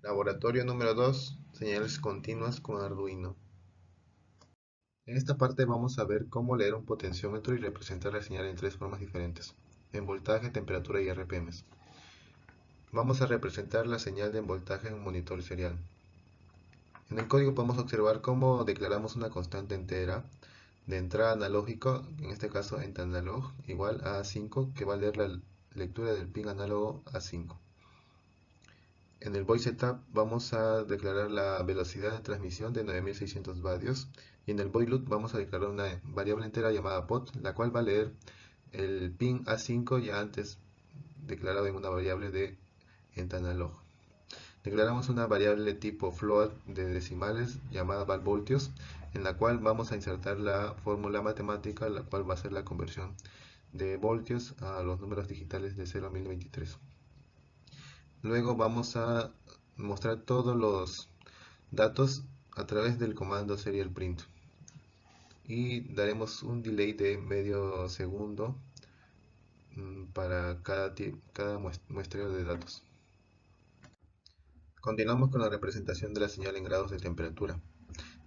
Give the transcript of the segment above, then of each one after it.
Laboratorio número 2, señales continuas con Arduino. En esta parte vamos a ver cómo leer un potenciómetro y representar la señal en tres formas diferentes: en voltaje, temperatura y RPMs. Vamos a representar la señal de voltaje en un monitor serial. En el código podemos observar cómo declaramos una constante entera de entrada analógico, en este caso ent analog, igual a A5, que va a leer la lectura del pin análogo A5. En el void setup vamos a declarar la velocidad de transmisión de 9600 vatios, y en el void loop vamos a declarar una variable entera llamada pot, la cual va a leer el pin A5 ya antes declarado en una variable de entanalog. Declaramos una variable tipo float de decimales llamada valvoltios, en la cual vamos a insertar la fórmula matemática, la cual va a ser la conversión de voltios a los números digitales de 0 a 1023. Luego vamos a mostrar todos los datos a través del comando serial print, y daremos un delay de medio segundo para cada muestreo de datos. Continuamos con la representación de la señal en grados de temperatura.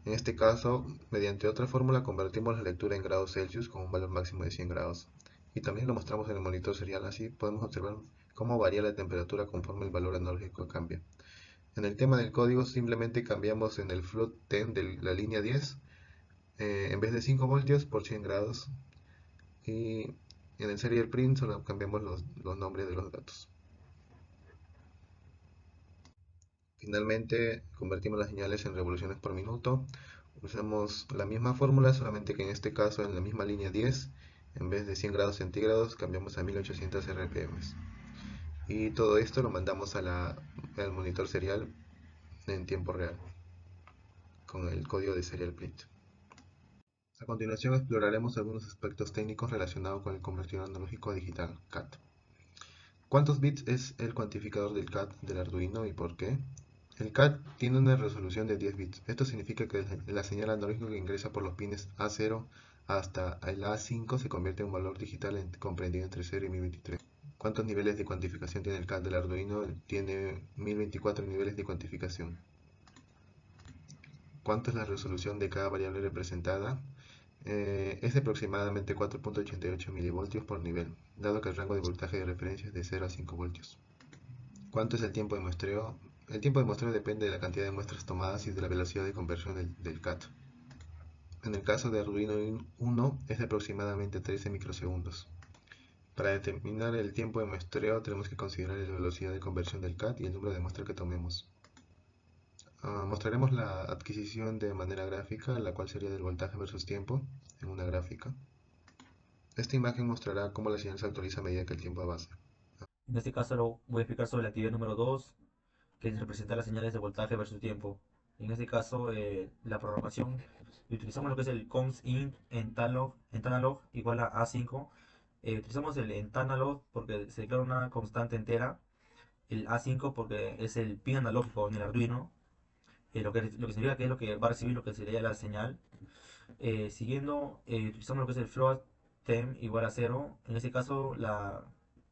En este caso, mediante otra fórmula convertimos la lectura en grados Celsius con un valor máximo de 100 grados. Y también lo mostramos en el monitor serial, así podemos observar cómo varía la temperatura conforme el valor analógico cambia. En el tema del código simplemente cambiamos en el float 10 de la línea 10, en vez de 5 voltios por 100 grados. Y en el serial print solo cambiamos los nombres de los datos. Finalmente convertimos las señales en revoluciones por minuto. Usamos la misma fórmula, solamente que en este caso en la misma línea 10, en vez de 100 grados centígrados, cambiamos a 1800 RPM. Y todo esto lo mandamos al monitor serial en tiempo real, con el código de serial print. A continuación exploraremos algunos aspectos técnicos relacionados con el convertidor analógico a digital, CAT. ¿Cuántos bits es el cuantificador del CAT del Arduino y por qué? El CAT tiene una resolución de 10 bits. Esto significa que la señal analógica que ingresa por los pines A0 hasta el A5 se convierte en un valor digital comprendido entre 0 y 1023. ¿Cuántos niveles de cuantificación tiene el CAT del Arduino? Tiene 1024 niveles de cuantificación. ¿Cuánto es la resolución de cada variable representada? Es de aproximadamente 4.88 milivoltios por nivel, dado que el rango de voltaje de referencia es de 0 a 5 voltios. ¿Cuánto es el tiempo de muestreo? El tiempo de muestreo depende de la cantidad de muestras tomadas y de la velocidad de conversión del CAT. En el caso de Arduino Uno es de aproximadamente 13 microsegundos. Para determinar el tiempo de muestreo tenemos que considerar la velocidad de conversión del CAT y el número de muestras que tomemos. Mostraremos la adquisición de manera gráfica, la cual sería del voltaje versus tiempo en una gráfica. Esta imagen mostrará cómo la señal se actualiza a medida que el tiempo avanza. En este caso lo voy a explicar sobre la actividad número 2, que representa las señales de voltaje versus tiempo. En este caso, la programación, utilizamos lo que es el const.int entanalog igual a A5. Utilizamos el entanalog porque se declara una constante entera, el A5 porque es el pin analógico en el Arduino, lo que significa que es lo que va a recibir lo que sería la señal. Siguiendo, utilizamos lo que es el float temp igual a 0. En este caso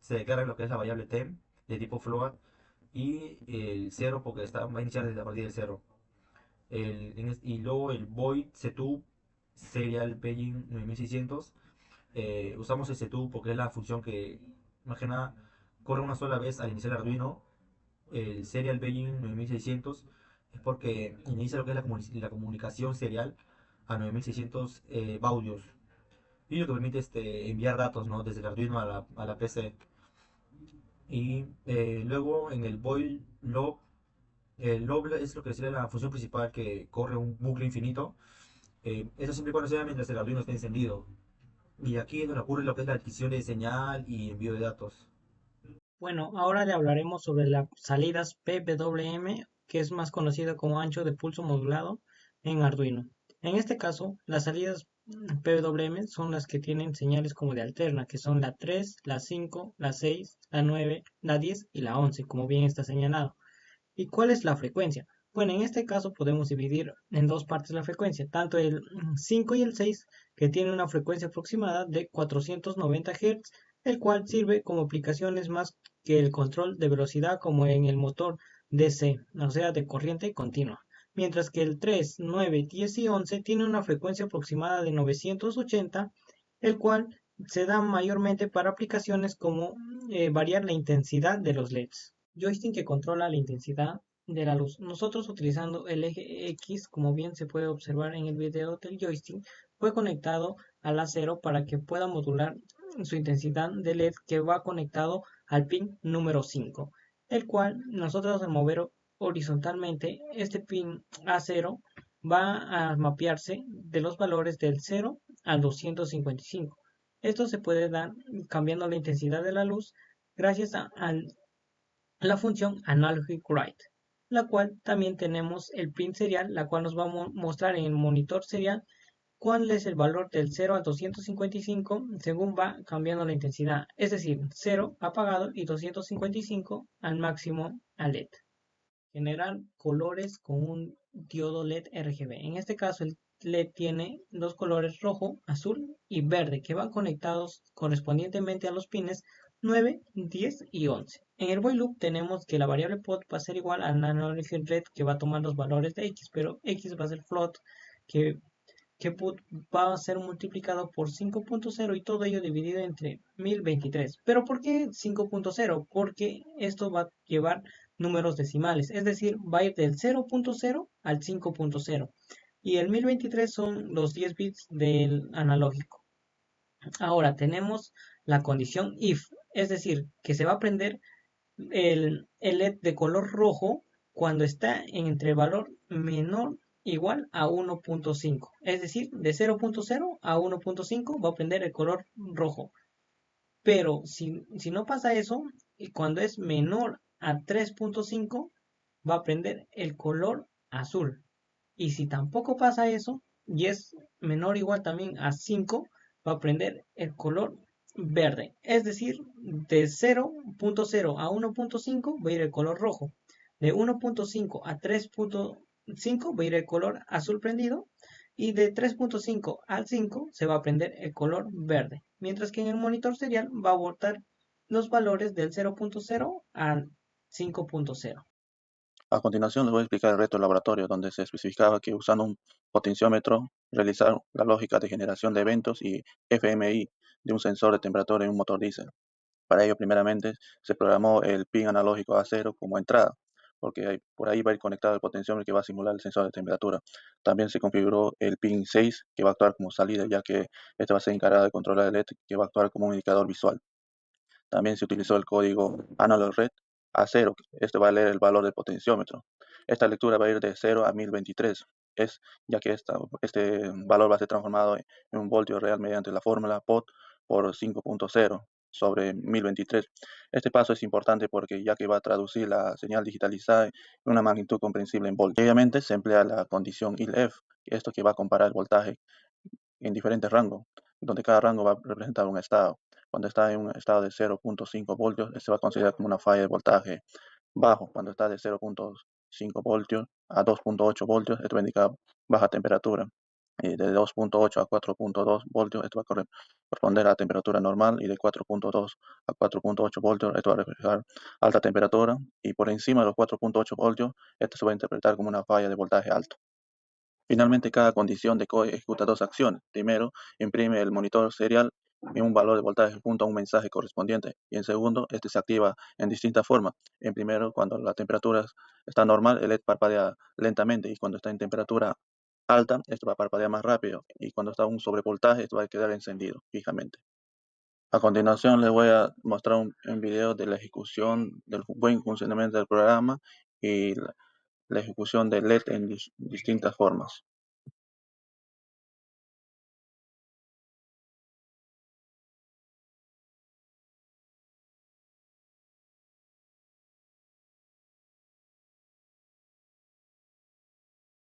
se declara lo que es la variable temp de tipo float, y el 0 porque va a iniciar desde a partir del 0. Y luego el void setup serial paging 9600. Usamos el setup porque es la función que más que nada corre una sola vez al iniciar el Arduino. El serial paging 9600 es porque inicia lo que es la comunicación serial a 9600 baudios, y lo que permite enviar datos, ¿no?, desde el Arduino a la PC. Y luego en el void log, el log es lo que sería la función principal que corre un bucle infinito. Eso siempre y cuando sea mientras el Arduino esté encendido. Y aquí es donde ocurre lo que es la adquisición de señal y envío de datos. Bueno, ahora le hablaremos sobre las salidas PWM, que es más conocido como ancho de pulso modulado en Arduino. En este caso, las salidas PWM son las que tienen señales como de alterna, que son la 3, la 5, la 6, la 9, la 10 y la 11, como bien está señalado. ¿Y cuál es la frecuencia? Bueno, en este caso podemos dividir en dos partes la frecuencia, tanto el 5 y el 6, que tienen una frecuencia aproximada de 490 Hz, el cual sirve como aplicaciones más que el control de velocidad como en el motor DC, o sea, de corriente continua. Mientras que el 3, 9, 10 y 11 tiene una frecuencia aproximada de 980, el cual se da mayormente para aplicaciones como variar la intensidad de los LEDs. Joystick que controla la intensidad de la luz. Nosotros utilizando el eje X, como bien se puede observar en el video del joystick, fue conectado al acero para que pueda modular su intensidad de LED que va conectado al pin número 5, el cual nosotros al mover horizontalmente este pin A0 va a mapearse de los valores del 0 al 255. Esto se puede dar cambiando la intensidad de la luz gracias a la función Analogic Write, la cual también tenemos el pin serial, la cual nos va a mostrar en el monitor serial cuál es el valor del 0 al 255 según va cambiando la intensidad, es decir, 0 apagado y 255 al máximo a LED. Generar colores con un diodo LED RGB. En este caso el LED tiene dos colores rojo, azul y verde que van conectados correspondientemente a los pines 9, 10 y 11. En el while loop tenemos que la variable pod va a ser igual al analysis red que va a tomar los valores de x, pero x va a ser float que put va a ser multiplicado por 5.0 y todo ello dividido entre 1023. ¿Pero por qué 5.0? Porque esto va a llevar números decimales, es decir, va a ir del 0.0 al 5.0 y el 1023 son los 10 bits del analógico. Ahora tenemos la condición if, es decir, que se va a prender el LED de color rojo cuando está entre el valor menor igual a 1.5, es decir, de 0.0 a 1.5 va a prender el color rojo. Pero si no pasa eso, y cuando es menor a 3.5 va a prender el color azul. Y si tampoco pasa eso, y es menor o igual también a 5, va a prender el color verde. Es decir, de 0.0 a 1.5 va a ir el color rojo. De 1.5 a 3.5 va a ir el color azul prendido. Y de 3.5 al 5 se va a prender el color verde. Mientras que en el monitor serial va a botar los valores del 0.0 al 5.0. A continuación les voy a explicar el reto de laboratorio, donde se especificaba que usando un potenciómetro realizar la lógica de generación de eventos y FMI de un sensor de temperatura en un motor diésel. Para ello, primeramente, se programó el pin analógico A0 como entrada, porque por ahí va a ir conectado el potenciómetro que va a simular el sensor de temperatura. También se configuró el pin 6, que va a actuar como salida, ya que este va a ser encargado de controlar el LED, que va a actuar como un indicador visual. También se utilizó el código Analog Red A0. Este va a leer el valor del potenciómetro. Esta lectura va a ir de 0 a 1023, ya que este valor va a ser transformado en un voltio real mediante la fórmula POT por 5.0 sobre 1023. Este paso es importante porque ya que va a traducir la señal digitalizada en una magnitud comprensible en voltios. Obviamente se emplea la condición ILF, esto que va a comparar el voltaje en diferentes rangos, donde cada rango va a representar un estado. Cuando está en un estado de 0.5 voltios, se va a considerar como una falla de voltaje bajo. Cuando está de 0.5 voltios a 2.8 voltios, esto va a indicar baja temperatura. De 2.8 a 4.2 voltios, esto va a corresponder a la temperatura normal, y de 4.2 a 4.8 voltios, esto va a reflejar alta temperatura, y por encima de los 4.8 voltios, esto se va a interpretar como una falla de voltaje alto. Finalmente, cada condición de COE ejecuta dos acciones. Primero, imprime el monitor serial en un valor de voltaje junto a un mensaje correspondiente. Y en segundo, este se activa en distintas formas. En primero, cuando la temperatura está normal, el LED parpadea lentamente, y cuando está en temperatura alta, esto va a parpadear más rápido. Y cuando está a un sobrevoltaje, esto va a quedar encendido fijamente. A continuación, les voy a mostrar un video de la ejecución del buen funcionamiento del programa y la ejecución del LED en distintas formas.